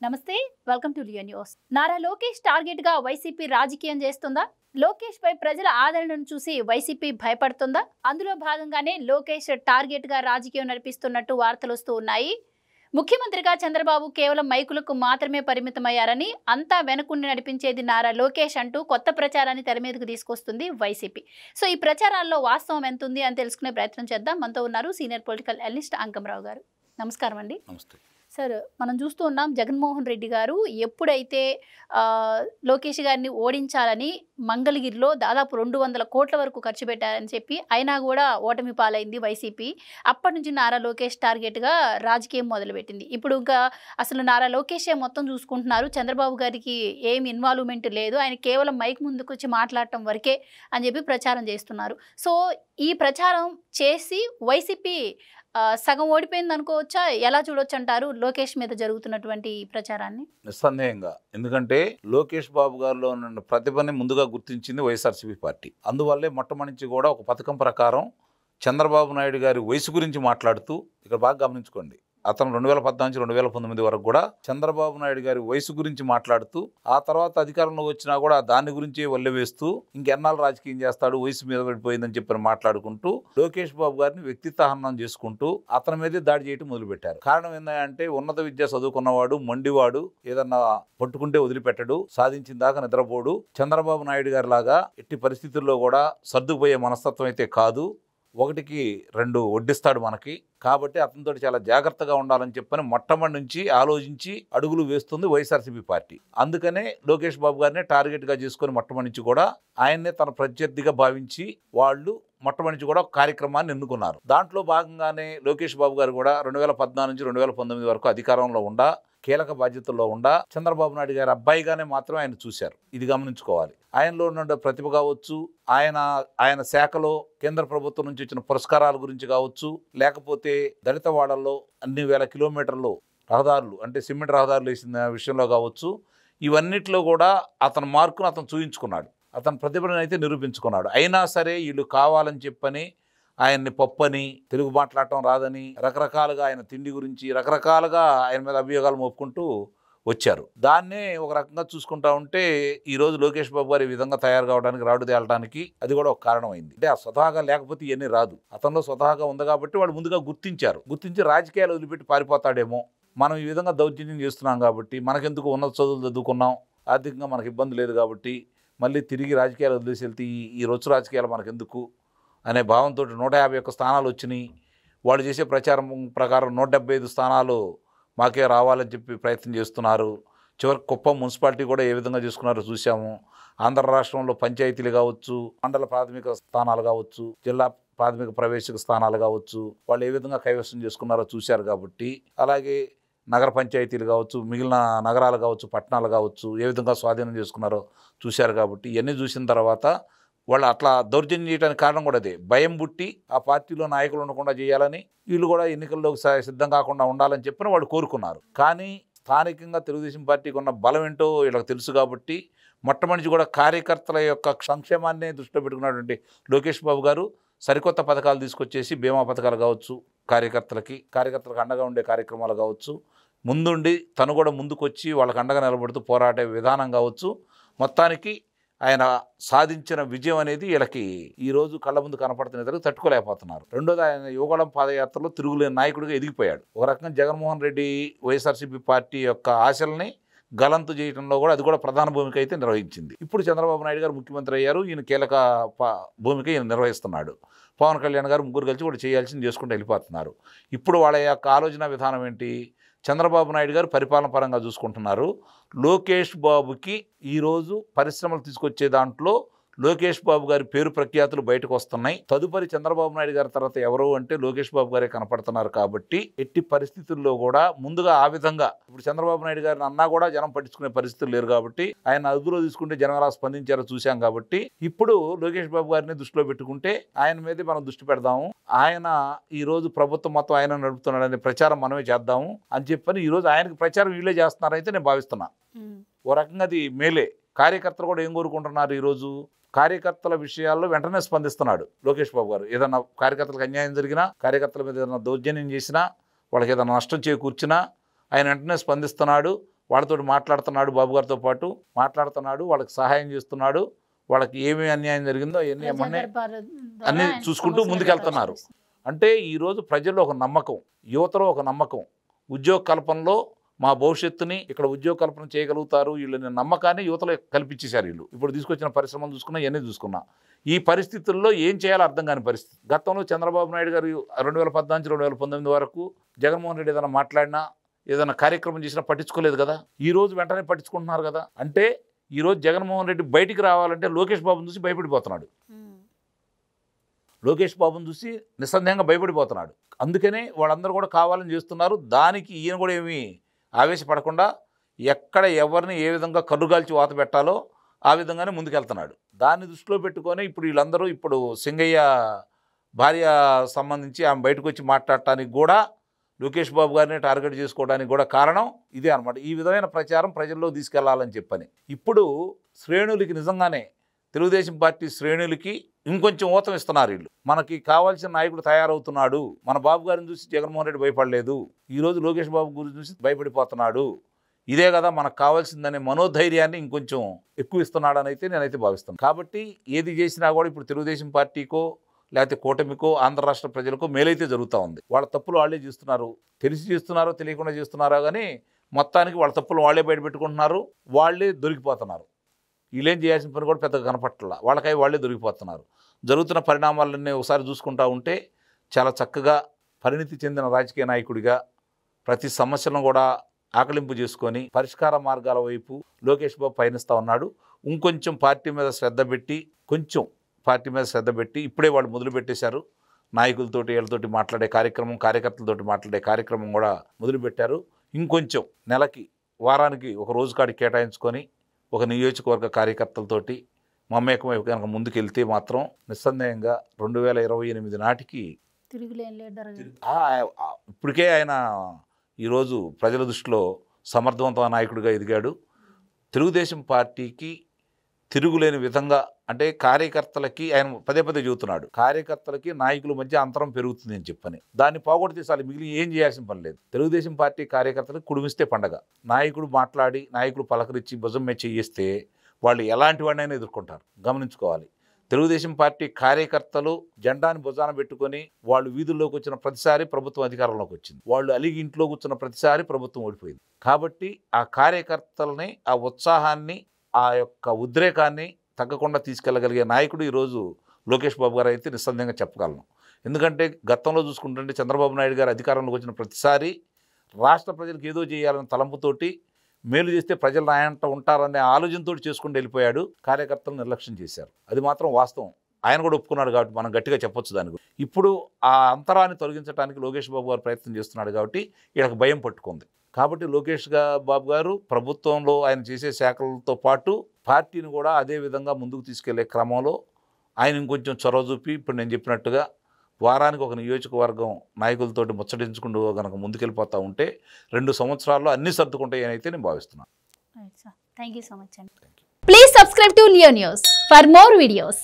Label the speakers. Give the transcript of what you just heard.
Speaker 1: నమస్తే, welcome to Leo news. Nara Lokesh target గా YCP రాజకీయం చేస్తుందా? లోకేష్ పై ప్రజల ఆదరణను చూసి వైసీపీ భయపడుతుందా? అందులో భాగంగానే లోకేష్ టార్గెట్ గా రాజకీయం నడిపిస్తున్నట్టు వార్తలు వస్తూ ఉన్నాయి. ముఖ్యమంత్రిగా చంద్రబాబు కేవలం మైకులకు మాత్రమే పరిమితమయ్యారని, అంతా వెనుకుండి నడిపించేది నారా లోకేష్ అంటూ కొత్త ప్రచారాన్ని తెర మీదకు తీసుకొస్తుంది వైసీపీ. సో ఈ ప్రచారాల్లో వాస్తవం ఎంత ఉంది అని తెలుసుకునే ప్రయత్నం చేద్దాం. మనతో ఉన్నారు సీనియర్ పొలిటికల్ అనలిస్ట్ అంకమరావు గారు. నమస్కారం అండి.
Speaker 2: నమస్తే
Speaker 1: సార్, మనం చూస్తూ ఉన్నాం జగన్మోహన్ రెడ్డి గారు ఎప్పుడైతే లోకేష్ గారిని ఓడించాలని మంగళగిరిలో దాదాపు 200 కోట్ల వరకు ఖర్చు పెట్టారని చెప్పి అయినా కూడా ఓటమి పాలైంది వైసీపీ. అప్పటి నుంచి నారా లోకేష్ టార్గెట్గా రాజకీయం మొదలుపెట్టింది. ఇప్పుడు ఇంకా అసలు నారా లోకేషే మొత్తం చూసుకుంటున్నారు, చంద్రబాబు గారికి ఏమి ఇన్వాల్వ్మెంట్ లేదు, ఆయన కేవలం మైక్ ముందుకు వచ్చి మాట్లాడటం వరకే అని చెప్పి ప్రచారం చేస్తున్నారు. సో ఈ ప్రచారం చేసి వైసీపీ సగం ఓడిపోయింది అనుకోవచ్చా? ఎలా చూడొచ్చు అంటారు లోకేష్ మీద జరుగుతున్నటువంటి ప్రచారాన్ని?
Speaker 2: నిస్సందేహంగా, ఎందుకంటే లోకేష్ బాబు గారిలో ఉన్న ప్రతిభని ముందుగా గుర్తించింది వైఎస్ఆర్సీపీ పార్టీ. అందువల్లే మొట్టమొదటి కూడా ఒక పథకం ప్రకారం చంద్రబాబు నాయుడు గారి వయసు గురించి మాట్లాడుతూ, ఇక్కడ బాగా గమనించుకోండి, అతను 2014 నుంచి 2019 వరకు కూడా చంద్రబాబు నాయుడు గారి వయసు గురించి మాట్లాడుతూ, ఆ తర్వాత అధికారంలో వచ్చినా కూడా దాని గురించి వల్లెవేస్తూ ఇంకెన్నాళ్ళు రాజకీయం చేస్తాడు, వయసు మీద పడిపోయిందని చెప్పి మాట్లాడుకుంటూ లోకేష్ బాబు గారిని వ్యక్తిత్వ హననం చేసుకుంటూ అతని మీదే దాడి చేయడం మొదలుపెట్టారు. కారణం ఏంటంటే ఉన్నత విద్య చదువుకున్నవాడు, మొండివాడు, ఏదన్నా పట్టుకుంటే వదిలిపెట్టడు, సాధించిన దాకా నిద్రపోడు, చంద్రబాబు నాయుడు గారి లాగా ఎట్టి పరిస్థితుల్లో కూడా సర్దుకుపోయే మనస్తత్వం అయితే కాదు, 1కి 2 వడ్డిస్తాడు మనకి, కాబట్టి అతనితో చాలా జాగ్రత్తగా ఉండాలని చెప్పని మొట్టమొదటి నుంచి ఆలోచించి అడుగులు వేస్తుంది వైఎస్ఆర్సీపీ పార్టీ. అందుకనే లోకేష్ బాబు గారిని టార్గెట్గా చేసుకొని మొట్టమొదటి నుంచి కూడా ఆయన్నే తన ప్రత్యర్థిగా భావించి వాళ్ళు మొట్టమొదటి నుంచి కూడా కార్యక్రమాన్ని ఎన్నుకున్నారు. దాంట్లో భాగంగానే లోకేష్ బాబు గారు కూడా 2014 నుంచి 2019 వరకు అధికారంలో ఉండా, కీలక బాధ్యతల్లో ఉండా చంద్రబాబు నాయుడు గారి అబ్బాయిగానే మాత్రమే ఆయన చూశారు. ఇది గమనించుకోవాలి. ఆయనలో ఉన్న ప్రతిభ కావచ్చు, ఆయన శాఖలో కేంద్ర ప్రభుత్వం నుంచి వచ్చిన పురస్కారాల గురించి కావచ్చు, లేకపోతే దళిత వాడల్లో అన్ని వేల కిలోమీటర్లు రహదారులు అంటే సిమెంట్ రహదారులు వేసిన విషయంలో కావచ్చు, ఇవన్నిట్లో కూడా అతని మార్కును అతను చూయించుకున్నాడు, అతని ప్రతిభను అయితే నిరూపించుకున్నాడు. అయినా సరే వీళ్ళు కావాలని చెప్పని ఆయన్ని పప్పని, తెలుగు మాట్లాడటం రాదని, రకరకాలుగా ఆయన తిండి గురించి రకరకాలుగా ఆయన మీద అభియోగాలు మోపుకుంటూ వచ్చారు. దాన్నే ఒక రకంగా చూసుకుంటా ఉంటే ఈరోజు లోకేష్ బాబు గారు ఈ విధంగా తయారు కావడానికి, రాడు తేలడానికి అది కూడా ఒక కారణమైంది. అంటే ఆ స్వతహాగా లేకపోతే ఇవన్నీ రాదు, అతనిలో స్వతహాగా ఉంది కాబట్టి వాళ్ళు ముందుగా గుర్తించి రాజకీయాలు వదిలిపెట్టి పారిపోతాడేమో, మనం ఈ విధంగా దౌర్జన్యం చేస్తున్నాం కాబట్టి, మనకెందుకు ఉన్నత చదువులు చదువుకున్నాం, ఆర్థికంగా మనకు ఇబ్బంది లేదు కాబట్టి మళ్ళీ తిరిగి రాజకీయాలు వదిలేసి వెళ్తే ఈ రొచ్చు రాజకీయాలు మనకెందుకు అనే భావంతో 151 స్థానాలు వచ్చినాయి. వాళ్ళు చేసే ప్రచారం ప్రకారం 175 స్థానాలు మాకే రావాలని చెప్పి ప్రయత్నం చేస్తున్నారు. చివరికి కుప్పం మున్సిపాలిటీ కూడా ఏ విధంగా చేసుకున్నారో చూసాము. ఆంధ్ర రాష్ట్రంలో పంచాయతీలు కావచ్చు, మండల ప్రాథమిక స్థానాలు కావచ్చు, జిల్లా ప్రాథమిక ప్రవేశిక స్థానాలు కావచ్చు, వాళ్ళు ఏ విధంగా కైవసం చేసుకున్నారో చూశారు. కాబట్టి అలాగే నగర పంచాయతీలు కావచ్చు, మిగిలిన నగరాలు కావచ్చు, పట్టణాలు కావచ్చు, ఏ విధంగా స్వాధీనం చేసుకున్నారో చూశారు. కాబట్టి ఇవన్నీ చూసిన తర్వాత వాళ్ళు అట్లా దౌర్జన్యం చేయడానికి కారణం కూడా అదే, భయం పుట్టి ఆ పార్టీలో నాయకులు ఉండకుండా చేయాలని, వీళ్ళు కూడా ఎన్నికల్లోకి సిద్ధం కాకుండా ఉండాలని చెప్పిన వాళ్ళు కోరుకున్నారు. కానీ స్థానికంగా తెలుగుదేశం పార్టీకి ఉన్న బలం ఏంటో వీళ్ళకి తెలుసు. కాబట్టి మొట్టమొదటి కూడా కార్యకర్తల యొక్క సంక్షేమాన్ని దృష్టిలో పెట్టుకున్నటువంటి లోకేష్ బాబు గారు సరికొత్త పథకాలు తీసుకొచ్చేసి, బీమా పథకాలు కావచ్చు, కార్యకర్తలకు అండగా ఉండే కార్యక్రమాలు కావచ్చు, ముందుండి తను కూడా ముందుకొచ్చి వాళ్ళకి అండగా నిలబడుతూ పోరాడే విధానం కావచ్చు, మొత్తానికి ఆయన సాధించిన విజయం అనేది వీళ్ళకి ఈరోజు కళ్ళ ముందు కనపడుతున్న తట్టుకోలేకపోతున్నారు. రెండోది, ఆయన యువగళం పాదయాత్రలో తిరుగులేని నాయకుడిగా ఎదిగిపోయాడు. ఒక రకంగా జగన్మోహన్ రెడ్డి వైఎస్ఆర్సీపీ పార్టీ యొక్క ఆశల్ని గలంతు చేయడంలో కూడా అది కూడా ప్రధాన భూమిక అయితే నిర్వహించింది. ఇప్పుడు చంద్రబాబు నాయుడు గారు ముఖ్యమంత్రి అయ్యారు, ఈయన కీలక భూమిక ఈయన నిర్వహిస్తున్నాడు. పవన్ కళ్యాణ్ గారు ముగ్గురు కలిసి కూడా చేయాల్సింది చేసుకుంటూ వెళ్ళిపోతున్నారు. ఇప్పుడు వాళ్ళ యొక్క ఆలోచన విధానం ఏంటి? చంద్రబాబు నాయుడు గారు పరిపాలన పరంగా చూసుకుంటున్నారు. లోకేష్ బాబుకి ఈరోజు పరిశ్రమలు తీసుకొచ్చే దాంట్లో లోకేష్ బాబు గారి పేరు ప్రఖ్యాతులు బయటకు వస్తున్నాయి. తదుపరి చంద్రబాబు నాయుడు గారి తర్వాత ఎవరు అంటే లోకేష్ బాబు గారే కనపడుతున్నారు. కాబట్టి ఎట్టి పరిస్థితుల్లో కూడా ముందుగా ఆ విధంగా, ఇప్పుడు చంద్రబాబు నాయుడు గారిని అన్నా కూడా జనం పట్టించుకునే పరిస్థితులు లేరు. కాబట్టి ఆయన అదుపులో తీసుకుంటే జనం ఎలా స్పందించారో చూశాం. కాబట్టి ఇప్పుడు లోకేష్ బాబు గారిని దృష్టిలో పెట్టుకుంటే ఆయన మీదే మనం దృష్టి పెడదాము, ఆయన ఈరోజు ప్రభుత్వం మొత్తం ఆయన నడుపుతున్నాడనే ప్రచారం మనమే చేద్దాము అని చెప్పని ఈరోజు ఆయనకి ప్రచారం వీళ్ళే చేస్తున్నారైతే నేను భావిస్తున్నా. ఓ రకంగా అది మేలే. కార్యకర్తలు కూడా ఏం కోరుకుంటున్నారు? ఈరోజు కార్యకర్తల విషయాల్లో వెంటనే స్పందిస్తున్నాడు లోకేష్ బాబు గారు. ఏదన్నా కార్యకర్తలకు అన్యాయం జరిగినా, కార్యకర్తల మీద ఏదైనా దౌర్జన్యం చేసినా, వాళ్ళకి ఏదైనా నష్టం చేకూర్చినా ఆయన వెంటనే స్పందిస్తున్నాడు. వాళ్ళతో మాట్లాడుతున్నాడు, బాబు గారితో పాటు మాట్లాడుతున్నాడు, వాళ్ళకి సహాయం చేస్తున్నాడు, వాళ్ళకి ఏమి అన్యాయం జరిగిందో అన్నీ చూసుకుంటూ ముందుకెళ్తున్నారు. అంటే ఈరోజు ప్రజల్లో ఒక నమ్మకం, యువతలో ఒక నమ్మకం, ఉద్యోగ కల్పనలో మా భవిష్యత్తుని ఇక్కడ ఉద్యోగ కల్పన చేయగలుగుతారు వీళ్ళని నమ్మకాన్ని యువతలో కల్పించేశారు. వీళ్ళు ఇప్పుడు తీసుకొచ్చిన పరిశ్రమలు చూసుకున్నా, ఇవన్నీ చూసుకున్నా, ఈ పరిస్థితుల్లో ఏం చేయాలో అర్థం కాని పరిస్థితి. గతంలో చంద్రబాబు నాయుడు గారు 2014 2019 వరకు జగన్మోహన్ రెడ్డి ఏదైనా మాట్లాడినా ఏదైనా కార్యక్రమం చేసినా పట్టించుకోలేదు కదా. ఈ రోజు వెంటనే పట్టించుకుంటున్నారు కదా. అంటే ఈరోజు జగన్మోహన్ రెడ్డి బయటికి రావాలంటే లోకేష్ బాబుని చూసి భయపడిపోతున్నాడు. లోకేష్ బాబుని చూసి నిస్సందేహంగా భయపడిపోతున్నాడు. అందుకనే వాళ్ళందరూ కూడా కావాలని చేస్తున్నారు. దానికి ఈయన కూడా ఏమీ ఆవేశపడకుండా ఎక్కడ ఎవరిని ఏ విధంగా కర్రుగాల్చి వాత పెట్టాలో ఆ విధంగానే ముందుకెళ్తున్నాడు. దాన్ని దృష్టిలో పెట్టుకొని ఇప్పుడు వీళ్ళందరూ ఇప్పుడు సింగయ్య భార్య సంబంధించి ఆమె బయటకు వచ్చి మాట్లాడటానికి కూడా లోకేష్ బాబు గారిని టార్గెట్ చేసుకోవడానికి కూడా కారణం ఇదే అనమాట. ఈ విధమైన ప్రచారం ప్రజల్లో తీసుకెళ్లాలని చెప్పని ఇప్పుడు శ్రేణులకి నిజంగానే తెలుగుదేశం పార్టీ శ్రేణులకి ఇంకొంచెం ఊతం ఇస్తున్నారు. వీళ్ళు మనకి కావాల్సిన నాయకుడు తయారవుతున్నాడు, మన బాబు గారిని చూసి జగన్మోహన్ రెడ్డి భయపడలేదు, ఈరోజు లోకేష్ బాబు గురించి చూసి భయపడిపోతున్నాడు, ఇదే కదా మనకు కావాల్సిందనే మనోధైర్యాన్ని ఇంకొంచెం ఎక్కువ ఇస్తున్నాడని అయితే నేనైతే భావిస్తాను. కాబట్టి ఏది చేసినా కూడా ఇప్పుడు తెలుగుదేశం పార్టీకో లేకపోతే కూటమికో ఆంధ్ర రాష్ట్ర ప్రజలకో మేలైతే జరుగుతూ ఉంది. వాళ్ళ తప్పులు వాళ్ళే చేస్తున్నారు, తెలిసి చేస్తున్నారో తెలియకుండా చేస్తున్నారో కానీ మొత్తానికి వాళ్ళ తప్పులు వాళ్ళే బయటపెట్టుకుంటున్నారు, వాళ్ళే దొరికిపోతున్నారు. వీళ్ళేం చేయాల్సిన పని కూడా పెద్దగా కనపట్ల, వాళ్ళకై వాళ్ళే దొరికిపోతున్నారు. జరుగుతున్న పరిణామాలన్నీ ఒకసారి చూసుకుంటూ ఉంటే చాలా చక్కగా పరిణితి చెందిన రాజకీయ నాయకుడిగా ప్రతి సమస్యలను కూడా ఆకలింపు చేసుకొని పరిష్కార మార్గాల వైపు లోకేష్ బాబు పయనిస్తూ ఉన్నాడు. ఇంకొంచెం పార్టీ మీద శ్రద్ధ పెట్టి ఇప్పుడే వాళ్ళు మొదలుపెట్టేశారు. నాయకులతోటి వీళ్ళతోటి మాట్లాడే కార్యక్రమం, కార్యకర్తలతోటి మాట్లాడే కార్యక్రమం కూడా మొదలుపెట్టారు. ఇంకొంచెం నెలకి వారానికి ఒక రోజు కాడి కేటాయించుకొని ఒక నియోజకవర్గ కార్యకర్తలతోటి మమేకమై కనుక ముందుకెళ్తే మాత్రం నిస్సందేహంగా 2028 నాటికి ఇప్పటికే ఆయన ఈరోజు ప్రజల దృష్టిలో సమర్థవంతమైన నాయకుడిగా ఎదిగాడు. తెలుగుదేశం పార్టీకి తిరుగులేని విధంగా అంటే కార్యకర్తలకి ఆయన పదే చెబుతున్నాడు, కార్యకర్తలకి నాయకుల మధ్య అంతరం పెరుగుతుంది అని చెప్పని. దాన్ని పోగొడితే చాలు, మిగిలి ఏం చేయాల్సిన పని లేదు. తెలుగుదేశం పార్టీ కార్యకర్తలకు కుడిమిస్తే పండగ. నాయకుడు మాట్లాడి నాయకులు పలకరించి భుజం మీద చేయిస్తే వాళ్ళు ఎలాంటి వాడినైనా ఎదుర్కొంటారు. గమనించుకోవాలి, తెలుగుదేశం పార్టీ కార్యకర్తలు జెండాని భుజాన పెట్టుకొని వాళ్ళు వీధుల్లోకి వచ్చిన ప్రతిసారి ప్రభుత్వం అధికారంలోకి వచ్చింది, వాళ్ళు అలిగి ఇంట్లో కూర్చున్న ప్రతిసారి ప్రభుత్వం ఓడిపోయింది. కాబట్టి ఆ కార్యకర్తలని, ఆ ఉత్సాహాన్ని, ఆ యొక్క ఉద్రేకాన్ని తగ్గకుండా తీసుకెళ్ళగలిగే నాయకుడు ఈరోజు లోకేష్ బాబు గారు అయితే నిస్సందేహంగా చెప్పగలను. ఎందుకంటే గతంలో చూసుకుంటుంటే చంద్రబాబు నాయుడు గారు అధికారంలోకి వచ్చిన ప్రతిసారి రాష్ట్ర ప్రజలకు ఏదో చేయాలనే తలంపుతోటి, మేలు చేస్తే ప్రజలు నాయంట ఉంటారనే ఆలోచనతో చేసుకుంటూ వెళ్ళిపోయాడు. కార్యకర్తలు నిర్లక్ష్యం చేశారు, అది మాత్రం వాస్తవం. ఆయన కూడా ఒప్పుకున్నాడు కాబట్టి మనం గట్టిగా చెప్పొచ్చు దాని గురించి. ఇప్పుడు ఆ అంతరాన్ని తొలగించడానికి లోకేష్ బాబు గారు ప్రయత్నం చేస్తున్నాడు కాబట్టి వీళ్ళకి భయం పట్టుకుంది. కాబట్టి లోకేష్ బాబు గారు ప్రభుత్వంలో ఆయన చేసే శాఖలతో పాటు పార్టీని కూడా అదే విధంగా ముందుకు తీసుకెళ్లే క్రమంలో ఆయన ఇంకొంచెం చొరవ చూపి ఇప్పుడు నేను చెప్పినట్టుగా వారానికి ఒక నియోజకవర్గం నాయకులతోటి ముచ్చటించుకుంటూ కనుక ముందుకెళ్ళిపోతూ ఉంటే 2 సంవత్సరాల్లో అన్నీ సర్దుకుంటాయని అయితే నేను భావిస్తున్నాను.
Speaker 1: థ్యాంక్ యూ సో మచ్ అండి. Please subscribe to Leo news for more videos.